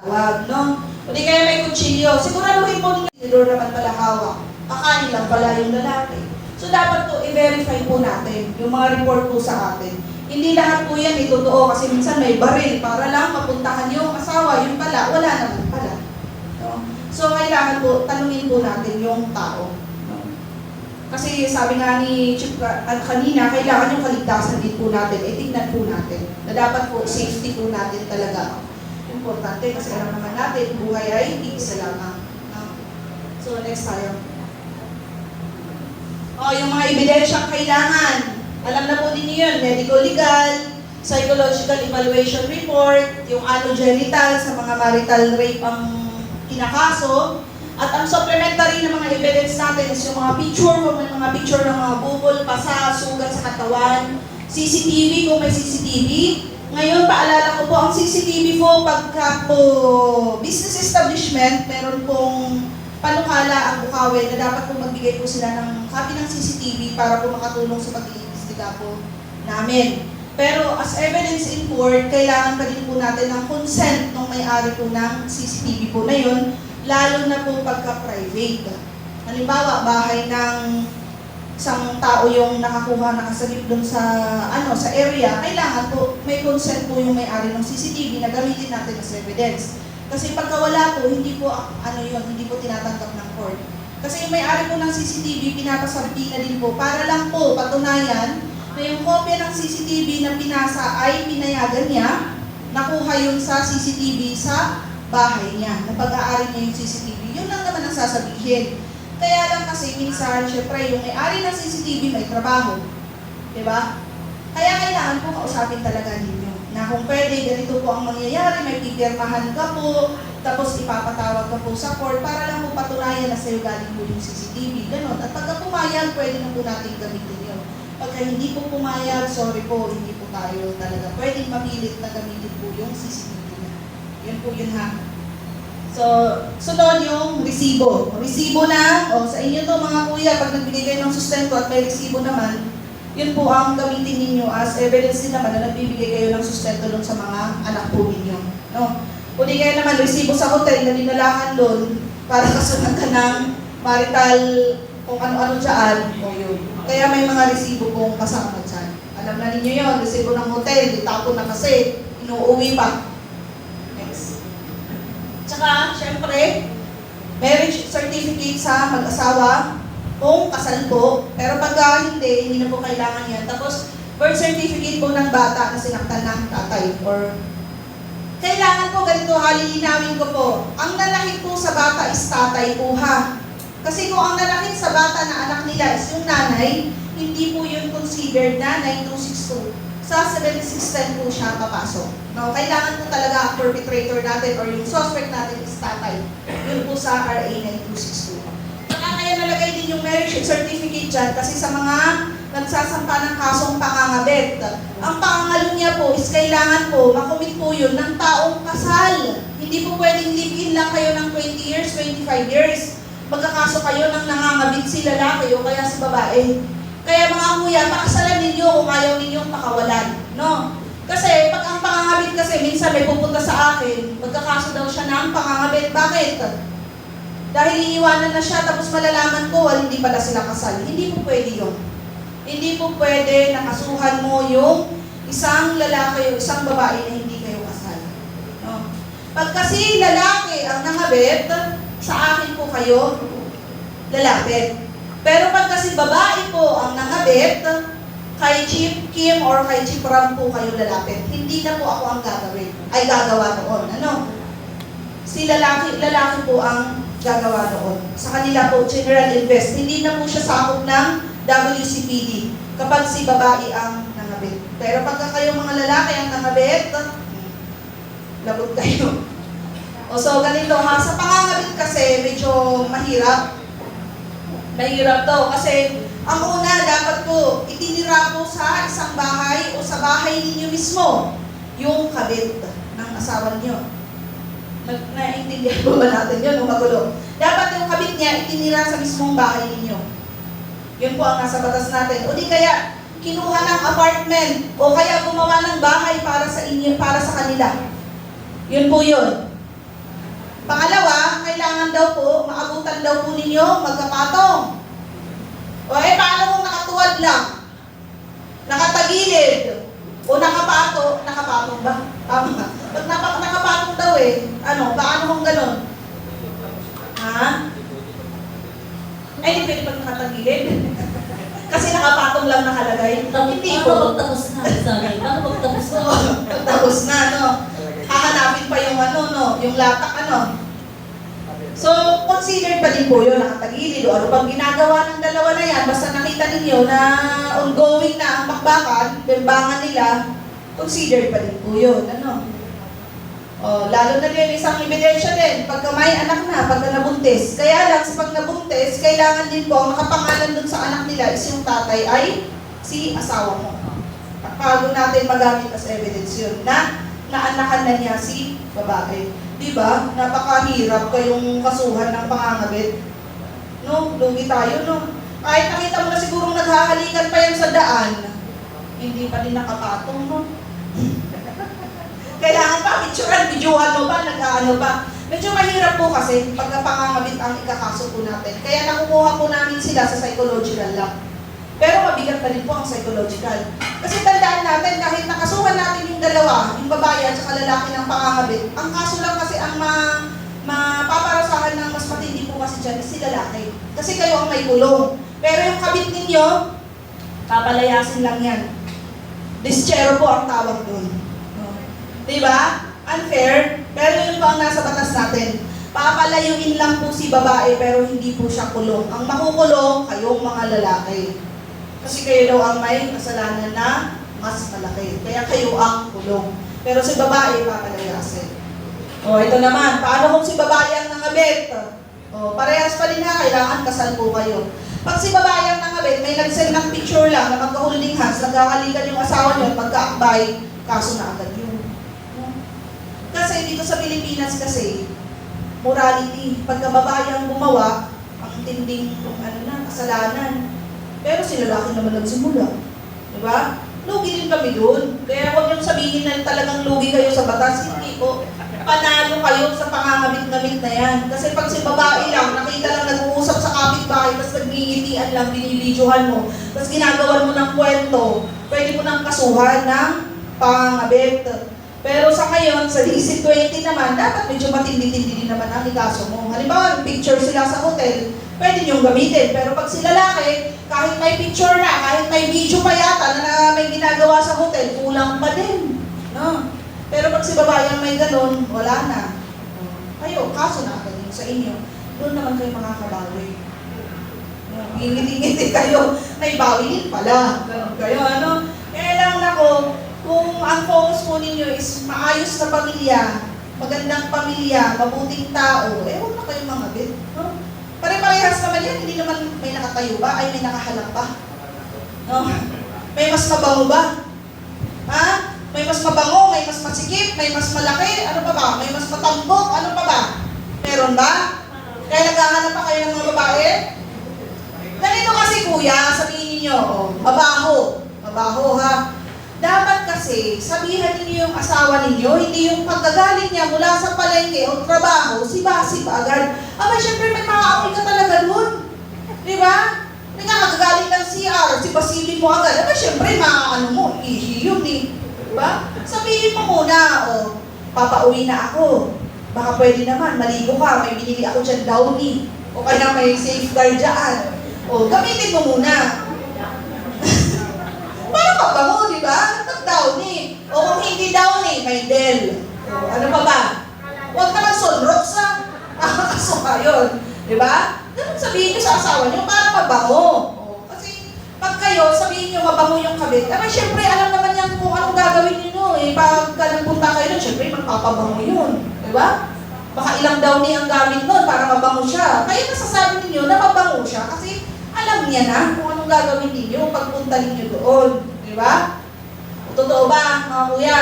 Wag, no? O di kaya may kutsilyo. Siguraduhin po ninyo, tinidor naman pala hawak. Kakain lang pala yung lalaki. So dapat po i-verify po natin yung mga report po sa atin. Hindi lahat po yan totoo kasi minsan may baril para lang mapuntahan yung asawa, yung pala, wala naman pala. No? So kailangan po, tanungin po natin yung tao. No? Kasi sabi nga ni Chip kanina, kailangan yung kaligtasan din po natin, tingnan po natin na dapat po safety po natin talaga. Importante kasi alam naman natin, buhay ay iisa lamang. No? So next tayo. Yung mga ebidensyang kailangan. Alam na po ninyo yun, medical-legal, psychological evaluation report, yung anogenital sa mga marital rape ang kinakaso, at ang supplementary na mga evidence natin is yung mga picture, kung may mga picture ng mga bukol, pasa, sugat sa katawan, CCTV kung may CCTV. Ngayon, paalala ko po, ang CCTV po, pagka po business establishment, meron pong panukala ang Bukawi na dapat po magbigay po sila ng copy ng CCTV para po makatulong sa pag-iimbestiga po namin. Pero as evidence in court, kailangan pa din po natin ng consent ng may-ari po ng CCTV po na yun, lalo na po pagka-private. Halimbawa, bahay ng isang tao yung nakasagip dun sa sa area, kailangan po may consent po yung may-ari ng CCTV na gamitin natin as evidence. Kasi pagka wala po, hindi po hindi po tinatanggap ng court. Kasi yung may-ari po ng CCTV, pinapasabdi na din po para lang po patunayan na yung kopya ng CCTV na pinasa ay pinayagan niya, nakuha yun sa CCTV sa bahay niya, na pag-aari niya yung CCTV. Yun lang naman ang sasabihin. Kaya lang kasi minsan, syempre, yung may-ari ng CCTV may trabaho. Diba? Kaya kailangan po kausapin talaga ninyo na kung pwede, ganito po ang mangyayari, may pipirmahan ka po, tapos ipapatawag ka po sa court para lang po patunayan na sa'yo galing po yung CCTV. Ganon. At pagka pumayag, pwede na po natin gamitin yun. Pagka hindi po pumayag, sorry po, hindi po tayo talaga pwedeng mapilit na gamitin po yung CCTV na. Yun po yun ha. So, sunod yung resibo. Resibo na, sa inyo to mga kuya, pag nagbigay kayo ng sustento at may resibo naman, yun po ang gamitin ninyo as evidence din naman na nagbibigay kayo ng sustento doon sa mga anak po ninyo. No? Kundi kayo naman, resibo sa hotel na dinalakan doon para kasunod ka ng marital kung ano-ano dyan. O yun. Kaya may mga resibo pong kasama dyan. Alam na ninyo yun, resibo ng hotel, ditapon na kasi, inuuwi pa. Next. Tsaka, syempre, marriage certificate sa mag-asawa, kung kasal po, pero pag hindi na po kailangan yan. Tapos, birth certificate po ng bata na sinaktan ng tatay. Or, kailangan po ganito, halilinawin ko po. Ang nalaki po sa bata is tatay po ha. Kasi kung ang nalaki sa bata na anak nila is yung nanay, hindi po yun considered na 9262. Sa 7610 po siya papasok. No, kailangan po talaga ang perpetrator natin or yung suspect natin is tatay. Yun po sa RA 9262. Kaya nalagay din yung marriage certificate dyan kasi sa mga nagsasampa ng kasong pangangabet. Ang pangangalo niya po is kailangan po makomit po yun ng taong kasal. Hindi po pwedeng live-in lang kayo ng 20 years, 25 years. Magkakaso kayo ng nangangabit si lalaki o kaya si babae. Kaya mga kuya, pakasalan ninyo kung ayaw ninyong pakawalan. No? Kasi pag ang pangangabit kasi, minsan may pupunta sa akin, magkakaso daw siya ng pangangabit. Bakit? Dahil iiwanan na siya, tapos malalaman ko, hindi pala sila kasal. Hindi po pwede yun. Hindi po pwede nakasuhan mo yung isang lalaki o isang babae na hindi kayo kasal. No? Pag kasi lalaki ang nangabit, sa akin po kayo lalapit. Pero pag kasi babae po ang nangabit, kay Chief Kim or kay Chief Ram po kayo lalapit. Hindi na po ako ang gagawa noon. Ano? Si lalaki po ang gagawa noon. Sa kanila po, general invest. Hindi na po siya sakop ng WCPD kapag si babae ang nangabit. Pero pagka kayo mga lalaki ang nangabit, labot kayo. So, ganito ha. Sa pangangabit kasi, medyo mahirap. Mahirap daw. Kasi, ang una, dapat po, itinira po sa isang bahay o sa bahay ninyo mismo yung kabit ng asawa niyo. Naiintindihan po ba natin yun? Magulo. Dapat yung kabit niya itinira sa mismong bahay ninyo. Yun po ang nasa batas natin. O di kaya, kinuha ng apartment o kaya gumawa ng bahay para sa inyo, para sa kanila. Yun po yun. Pangalawa, kailangan daw po, maabutan daw po ninyo magkapatong. O paano kung nakatuwad lang? Nakatagilid? O nakapatong ba? Tama. Pag nakapatong daw paano kung ganun? Ha? Ay, hindi pwede pag nakatagilid. Kasi nakapatong lang nakalagay. Hindi po. Tapos na, sabi. Tapos na. Tapos na, no? Hahanapin pa yung yung latak, So, considered pa din po yun, nakatagilid o ano pang ginagawa ng dalawa na yan, basta nakita ninyo na ongoing na ang bakbakan, bimbangan nila, considered pa din po yun, lalo na din, isang ebidensya din, pagka may anak na, pagka nabuntis. Kaya lang, sa pag nabuntis, kailangan din po, ang nakapangalan dun sa anak nila is yung tatay ay si asawa mo. Bago natin magamit as evidence yun, na naanakan na niya si babae. Diba? Napakahirap kayong kasuhan ng pangangabit. No? Lugi tayo, no? Kahit nakita mo na sigurong naghahalikan pa yan sa daan, hindi pa din nakapatong, no? Kailangan pa, videohan mo ba, nag-aano ba? Medyo mahirap po kasi pagka pangangabit ang ikakaso po natin. Kaya nakukuha po namin sila sa psychological lang. Pero mabigat na rin po ang psychological. Kasi tandaan natin, kahit nakasuhan natin yung dalawa, yung babae at saka lalaki ng pangangabit, ang kaso lang kasi ang mapaparasahan ng mas matindi po kasi dyan is si lalaki. Kasi kayo ang may kulong. Pero yung kabit ninyo, papalayasin lang yan. Dischero po ang tawag doon. Diba? Unfair, pero yun po ang nasa batas natin. Papalayuin lang po si babae pero hindi po siya kulong. Ang makukulong, kayong mga lalaki. Kasi kayo daw ang may kasalanan na mas malaki. Kaya kayo ang kulong. Pero si babae, papalayasin. Ito naman. Paano kung si babae ang nangabit? Parehas pa din kailangan kasal po kayo. Pag si babae ang nangabit, may nag-send ng picture lang na magka-holding hands, nagkakalikan yung asawa niyo, magkaakbay, kaso na agad yun. Kasi dito sa Pilipinas kasi, morality. Pagka babae ang gumawa, ang tinding kasalanan. Pero si lalaki naman nagsimula. Diba? Lugi din kami doon. Kaya huwag niyong sabihin na talagang lugi kayo sa batas. Hindi po. Panalo kayo sa pangangabit-ngamit na yan. Kasi pag si babae lang, nakita lang nag-uusap sa kapitbahay, tapos nagngingitian lang, binibidyohan mo, tapos ginagawan mo ng kwento, pwede mo nang kasuhan ng pangangabit. Pero sa ngayon, sa DC-20 naman, dapat medyo matindi-tindi din naman ang ikaso mo. Halimbawa, picture sila sa hotel, pwede niyong gamitin. Pero pag si lalaki, kahit may picture na, kahit may video pa yata na may ginagawa sa hotel, kulang pa din. No? Pero pag si babae ang may ganun, wala na. Kayo, kaso na agad sa inyo. Doon naman kayo makakabawi. Ngingiti-ngiti kayo, may bawi din pala. Ganun kayo, Kaya lang ako, kung ang focus po ninyo is maayos na pamilya, magandang pamilya, mabuting tao, huwag na kayong mangabit. No? Pare-parehas naman yan, hindi naman may nakatayo ba, ay may nakahalak ba? No? May mas mabango ba? Ha? May mas mabango, may mas masikip, may mas malaki, ano pa ba? May mas matambok, ano pa ba? Meron ba? Kaya naghahanap pa kayo ng mga babae? Ganito kasi kuya, sabihin niyo, mabaho. Mabaho ha. Dapat kasi, sabihan ninyo yung asawa ninyo, hindi yung pagkagaling niya mula sa palengke o trabaho, si-basi pa agad. Siyempre may makaamoy ka talaga dun. Di ba? May nakagagaling ng CR, si-basilin mo agad. Siyempre, mo, ihi yun eh. Di ba? Sabihin mo muna, papauwi na ako. Baka pwede naman, maligo ka, may binili ako dyan Downy. O kaya may safeguard dyan. Gamitin mo muna. Para mabango, di ba? Downy. O kung hindi Downy, may Del. Ano pa ba? Huwag naman Sunrox sa makakasuka yun. Di ba? Ganun sabihin nyo sa asawa nyo para mabango. Kasi pag kayo, sabihin nyo mabango yung kabit. Siyempre, alam naman yan kung anong gagawin nyo. Pagka nagpunta kayo nun, siyempre, magpapabango yun. Di ba? Baka ilang Downy ang gamit nun para mabango siya. Kaya nasasabi ninyo na mabango siya kasi alam niya na kung anong gagawin ninyo pagpunta ninyo doon. Di ba? Totoo ba, mga kuya?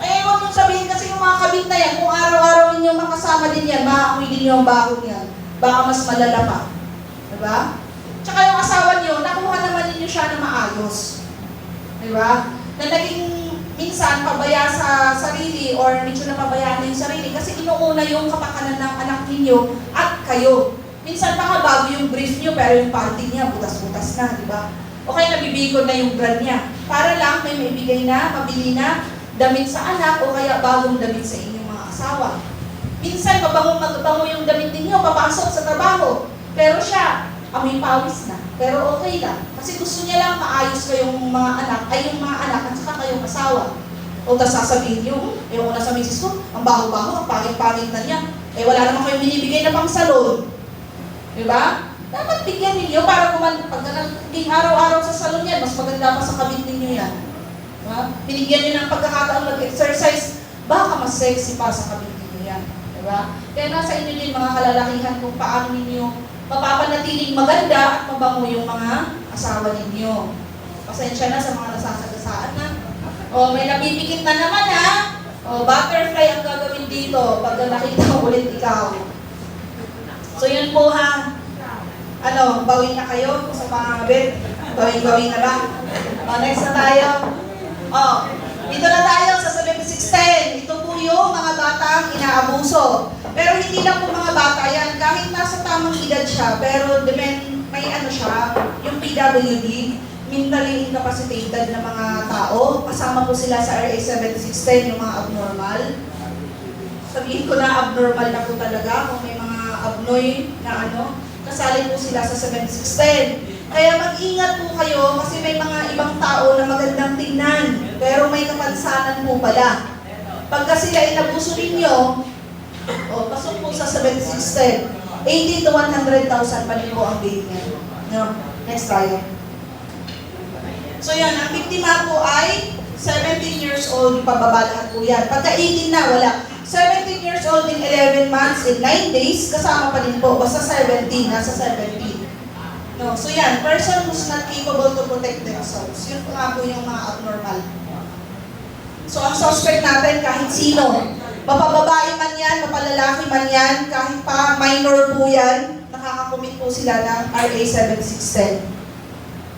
Huwag nyo sabihin kasi yung mga kabit na yan, kung araw-araw ninyo makasama din yan, maamoy din yung baho niyan. Baka mas malala pa. Di ba? Tsaka yung asawa niyo, nakuha naman ninyo siya na maayos. Di ba? Na naging minsan pabaya sa sarili or medyo napabayaan na yung sarili kasi inuuna yung kapakanan ng anak ninyo at kayo. Minsan pa nga bago yung brief nyo pero yung party niya butas-butas na, di ba? O kaya nabibigod na yung brand niya. Para lang may maibigay na, mabili na damit sa anak o kaya bagong damit sa inyong mga asawa. Minsan magbango yung damit ninyo, papasok sa trabaho. Pero siya, amoy pawis na. Pero okay lang. Kasi gusto niya lang maayos kayong mga anak, ay yung mga anak at saka kayong asawa. O tapos sasabihin niyo, ko na sa misis ko, ang baho-baho, ang pangit-pangit na niya. Wala naman kayong binibigay na pang salon. Diba? Dapat bigyan ninyo para pag naging araw-araw sa salon yan, mas maganda pa sa kabit ninyo yan. Diba? Binigyan niyo ng pagkakataon mag-exercise, baka mas sexy pa sa kabit ninyo yan. Diba? Kaya nasa inyo din mga kalalakihan kung paano ninyo mapapanatiling maganda at mabango yung mga asawa ninyo. Pasensya na sa mga nasasagasaan na. O, may napipikit na naman ha. O, butterfly ang gagawin dito pag nakita ko ulit ikaw. So yun po ha. Ano, bawin na kayo sa mga bed? Bawin na ba? O, next na tayo. O, dito na tayo sa 7610. Ito po yung mga batang inaabuso. Pero hindi lang po mga bata yan. Kahit nasa tamang edad siya, pero may ano siya, yung PWD, mentally incapacitated na mga tao. Kasama po sila sa RA 7610, yung mga abnormal. Sabihin ko na abnormal na po talaga kung may mga abnoy na ano, kasali po sila sa 7610. Kaya mag-ingat po kayo kasi may mga ibang tao na magandang tingnan, pero may kapansanan po pala. Pagka sila inabuso ninyo, pasok po sa 7610, 80 to 100,000 pa rin po ang bail niya. No? Next tayo. So yan, ang biktima po ay 17 years old, pababa lahat po yan. Pagka 18 na, wala. 17 years old in 11 months in 9 days, kasama pa din po. Basta 17, nasa 17. No, so yan, person who's not capable to protect themselves. Yun po nga po yung mga abnormal. So ang suspect natin kahit sino, mapababae man yan, mapalalaki man yan, kahit pa minor po yan, nakakakomit po sila ng RA 7610.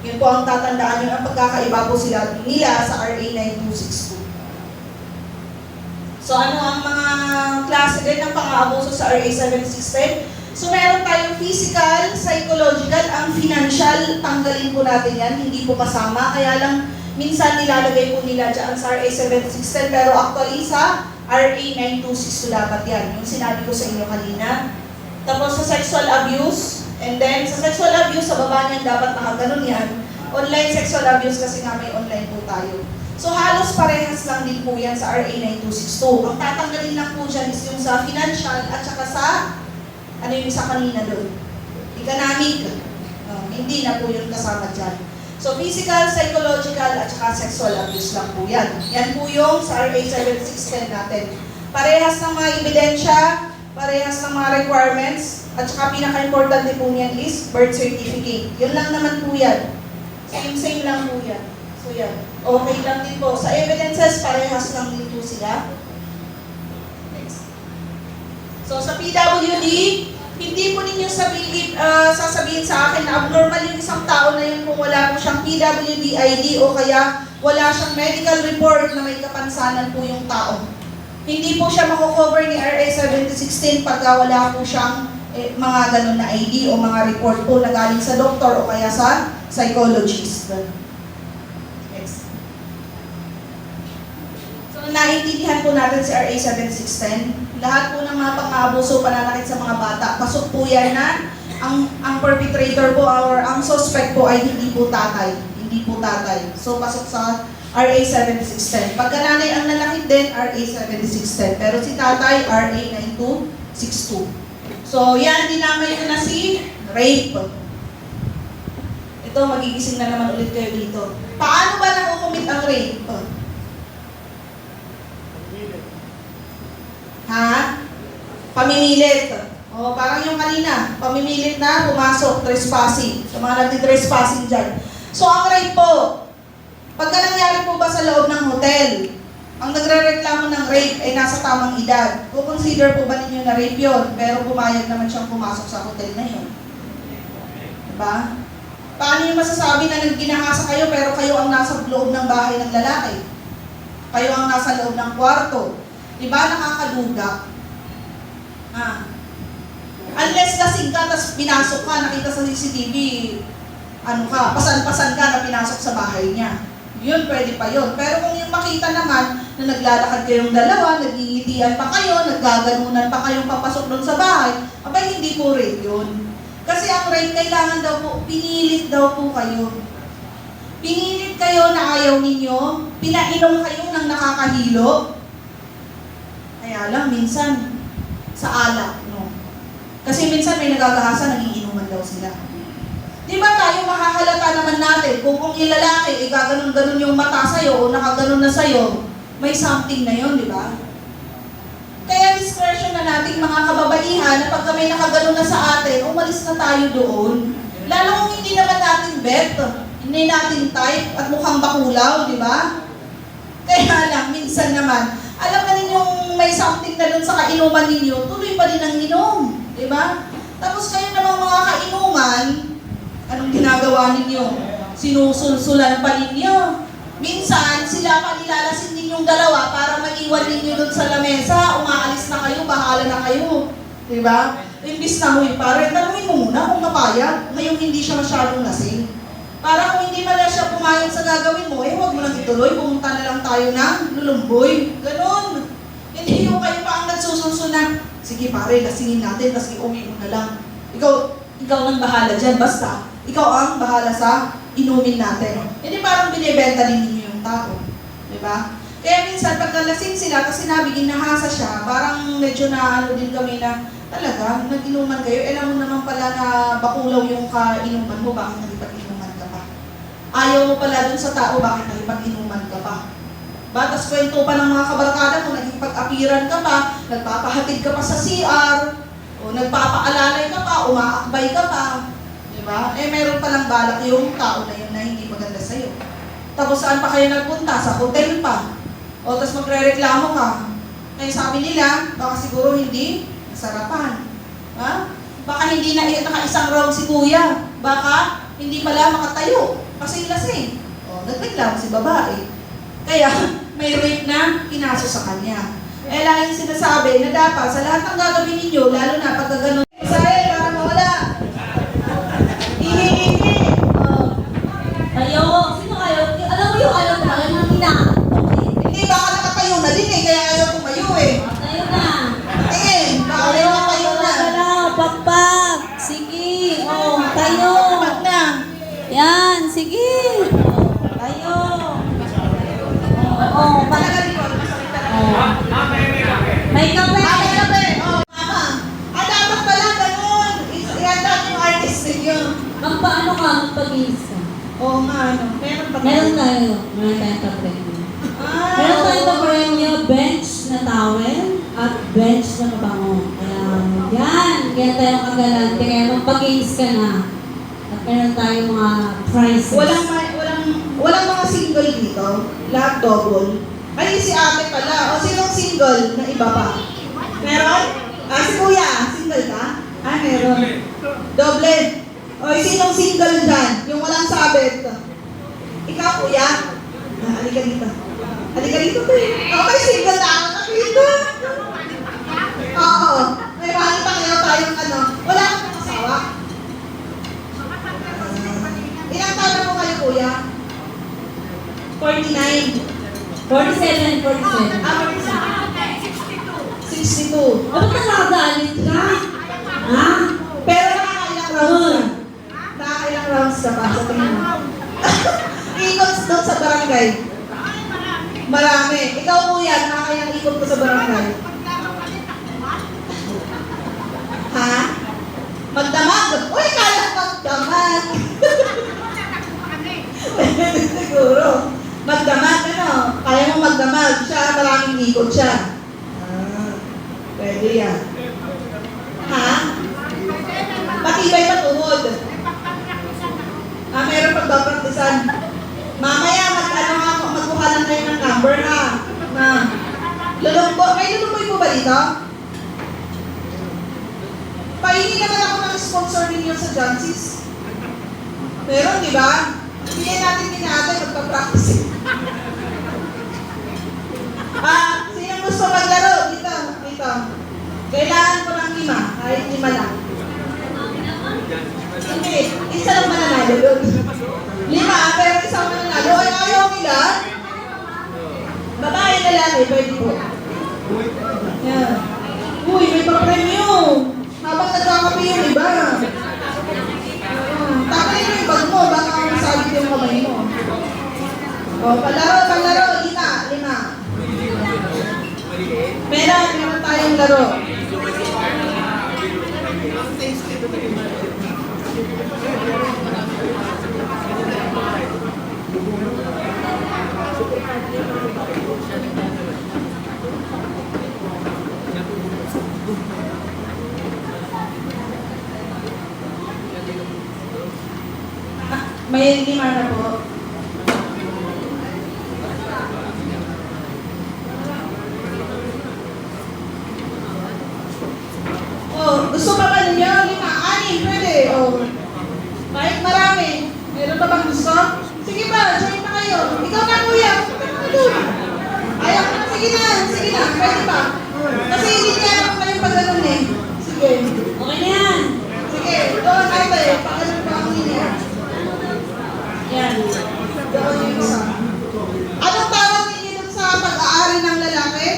Yun po ang tatandaan nyo, ang pagkakaiba po sila nila sa RA 9262. So ano ang mga klase din ng pang-aabuso sa RA 7610? So meron tayong physical, psychological, ang financial, tanggalin po natin yan, hindi po kasama. Kaya lang minsan nilalagay po nila dyan sa RA 7610, pero actually sa RA 9262 dapat yan, yung sinabi ko sa inyo kanina. Tapos sa sexual abuse, and then sa sexual abuse, sa baba niyan dapat nakaganon yan. Online sexual abuse kasi nga may online po tayo. So halos parehas lang din po yan sa RA 9262. Ang tatanggalin lang po dyan is yung sa financial at saka sa, ano yung isa kanina doon? Economic. Hindi na po yung kasama dyan. So physical, psychological, at saka sexual abuse lang po yan. Yan po yung sa RA 7610 natin. Parehas ng mga ebidensya, parehas ng mga requirements, at saka pinaka-importante po niyan is birth certificate. Yun lang naman po yan. Same lang po yan. So yan. Okay lang din po. Sa evidences, parehas lang din po sila. Next. So sa PWD, hindi po ninyo sasabihin sa akin na abnormal yung isang tao na yun kung wala po siyang PWD ID o kaya wala siyang medical report na may kapansanan po yung tao. Hindi po siya makukover ni RA 7610 pagka wala po siyang mga ganun na ID o mga report po na galing sa doktor o kaya sa psychologist. Next. So naiintindihan po natin si RA 7610. Lahat po ng mga pang-aabuso, pananakit sa mga bata, pasok po yan na ang perpetrator po or ang suspect po ay hindi po tatay. Hindi po tatay. So pasok sa RA 7610. Pagka nanay ang nanakit din, RA 7610. Pero si tatay, RA 9262. So yan, dinamay ko na si rape. Ito, magigising na naman ulit kayo dito. Paano ba nakukumit ang rape? Ha? Pamimilit. O, parang yung kanina, pamimilit na, pumasok, trespassing. Sa mga nagtitrespassing dyan. So, ang rape po, pagka nangyari po ba sa loob ng hotel, ang nagre-reklamo ng rape ay nasa tamang edad. Consider po ba ninyo na rape yun, pero pumayag naman siyang pumasok sa hotel na yun? Diba? Paano yung masasabi na ginahasa kayo pero kayo ang nasa loob ng bahay ng lalaki? Kayo ang nasa loob ng kwarto. Diba? Nakakaduga. Unless lasing ka, tapos pinasok ka, nakita sa CCTV, pasan-pasan ka na pinasok sa bahay niya. Yun, pwede pa yun. Pero kung yung makita naman na naglalakad kayong dalawa, nagingitian pa kayo, naggaganunan pa kayong papasok doon sa bahay, abay, hindi po rape yun. Kasi ang rape, kailangan daw po, pinilit daw po kayo. Pinilit kayo na ayaw ninyo, pinainom kayo ng nakakahilo. Kaya lang, minsan, sa alak, no? Kasi minsan may nagagahasa, nagiinuman daw sila. Di ba tayo mahahalata naman natin kung yung lalaki, gaganon-ganon yung mata sa'yo o nakaganon na sa'yo, may something na yun, di ba? Kaya discretion na nating mga kababaihan na pagka may nakaganon na sa atin, umalis na tayo doon. Lalo kung hindi naman natin bet, hindi natin type at mukhang bakulaw, di ba? Kaya lang, minsan naman, alam na ninyong may something na doon sa kainuman ninyo, tuloy pa din ang inom, di ba? Tapos kayo namang mga kainuman, anong ginagawa ninyo? Sinusulsulan pa ninyo. Minsan, sila pa nilalasin ninyong dalawa para maiwan ninyo doon sa lamesa, umaalis na kayo, bahala na kayo. Diba? Imbis na huy pare, tanungin mo muna kung napayag, ngayong hindi siya masyadong lasing. Para kung hindi man na siya pumayag sa gagawin mo, huwag mo nang ituloy, pumunta na lang tayo ng lulumboy. Ganon. Hindi yung kayo pa ang nagsusunsunan. Sige pare, lasingin natin, tapos iuwi mo na lang. Ikaw nang bahala dyan, basta ikaw ang bahala sa inumin natin. Hindi parang binibenta din ninyo yung tao. Diba? Kaya minsan, pag nalasing sila, kasi sinabi, ginahasa siya, parang medyo na din kami na, talaga, nag-inuman kayo, alam mo naman pala na bakulaw yung kainuman mo, bakit nagipag-inuman ka pa? Ayaw mo pala dun sa tao, bakit nagipag-inuman ka pa? Batas kwento pa ng mga kabarkada mo, nagipag-apiran ka pa, nagpapahatid ka pa sa CR, o nagpapaalalay ka pa, umaakbay ka pa. Diba? Meron palang balak yung tao na yun na hindi maganda sa'yo. Tapos saan pa kayo nagpunta? Sa hotel pa. O tapos magre-reklamo ka. Kaya sabi nila, baka siguro hindi nasarapan. Ha? Baka hindi na naka-isang round si kuya. Baka hindi pala makatayo. Kasi lasing. O, nagreklamo si babae. Kaya may rape na kinaso sa kanya. Laging sinasabi na dapat sa lahat ng gagawin ninyo, lalo na pagka ganun, Israel, para mawala. Kayo, sino kayo? Alam mo yung alam na, yung Hindi, baka nakatayo na din kaya ayaw tumayo Tayo na. Tingin, baka Tayo, nakatayo na. pagpag. Sige. Tayo. Pag na. Yan, sige. Tayo. Talaga din ko, masakit talaga. May kape. Ay, kape! Mama. Dapat pala ganun. Ihanda yung artist ninyo. Magpaano ka? Magpag-is ka. Oo nga, meron pa Meron tayong pa-premyo. Meron tayong pa-premyo, bench na towel at bench na mabango. Kaya tayong kagalante. Kaya magpag-is ka na. At meron tayong mga prizes. Walang mga single dito. Lahat double. Ay, si ate pala. O, sinong single na iba pa? Meron? Si kuya, single ka? Meron. Doble. O, sinong single dyan? Yung walang sabit. Ikaw, kuya? Halika dito. Halika dito, kuya. May single na ako dito. Oo. May mahal pa kayo tayong wala kang asawa. Ilang taon na po kayo, kuya? 49. 47. 62. Bakit nakagalit ka? Ha? Pero nakakailang rounds ka? Nakakailang rounds ka pa sa tingin mo? Ikot doon sa barangay? Marami. Ikaw, kuya, nakakailang ikot ko sa barangay? Ha? Magdamag? Uy, kaya magdamag! Siguro. Magdamag, Kaya mo magdamag. Siya, maraming ikot siya. Pwede yan. Ha? Matibay pa tuhod. Meron pagpapraktisan. Mamaya, magkuha lang kayo ng number, ha? Lulumboy. May lulumboy po ba dito? Pahingi naman ako ng sponsor ninyo sa Jansis. Meron, di ba? Bigyan natin din natin magpa-practice. Sino gusto maglaro? Dito, dito. Kailangan ko ng 5, kahit 5 lang. Hindi, isa lang mananalo doon. 5, pero isang mananalo. Ay, ayaw nila. Babae na lang eh, pwede po. Yan. Uy, may pa-premyo. Habang nagkakape yung iba. Takalin mo yung bag mo, baka masabit yung kamay mo. O, palaro, 5. Meron tayong laro. May 5 na po. Oh, gusto pa ba ninyo? 5, 6, pwede. Oh. Kahit marami. Meron pa bang gusto? Sige ba, join pa kayo. Ikaw na kuya. Ayaw ko na. Sige na. Pwede pa. Kasi hindi niya naman kayong pag-ganon eh. Sige. Okay na yan. Sige, doon ate. Pag-ganon pa ang linya. Yan. Doon yung isa. Anong tawag ninyo dun sa pag-aari ng lalaki?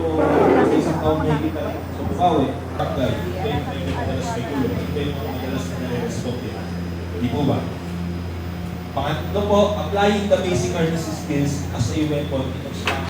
po sa isang taon may kita sa Bukawi, Takay, kayo may madalas may kulong, kayo madalas na-respond din. Di po ba? Pangatlo po, applying the basic emergency skills as a weapon in obstruction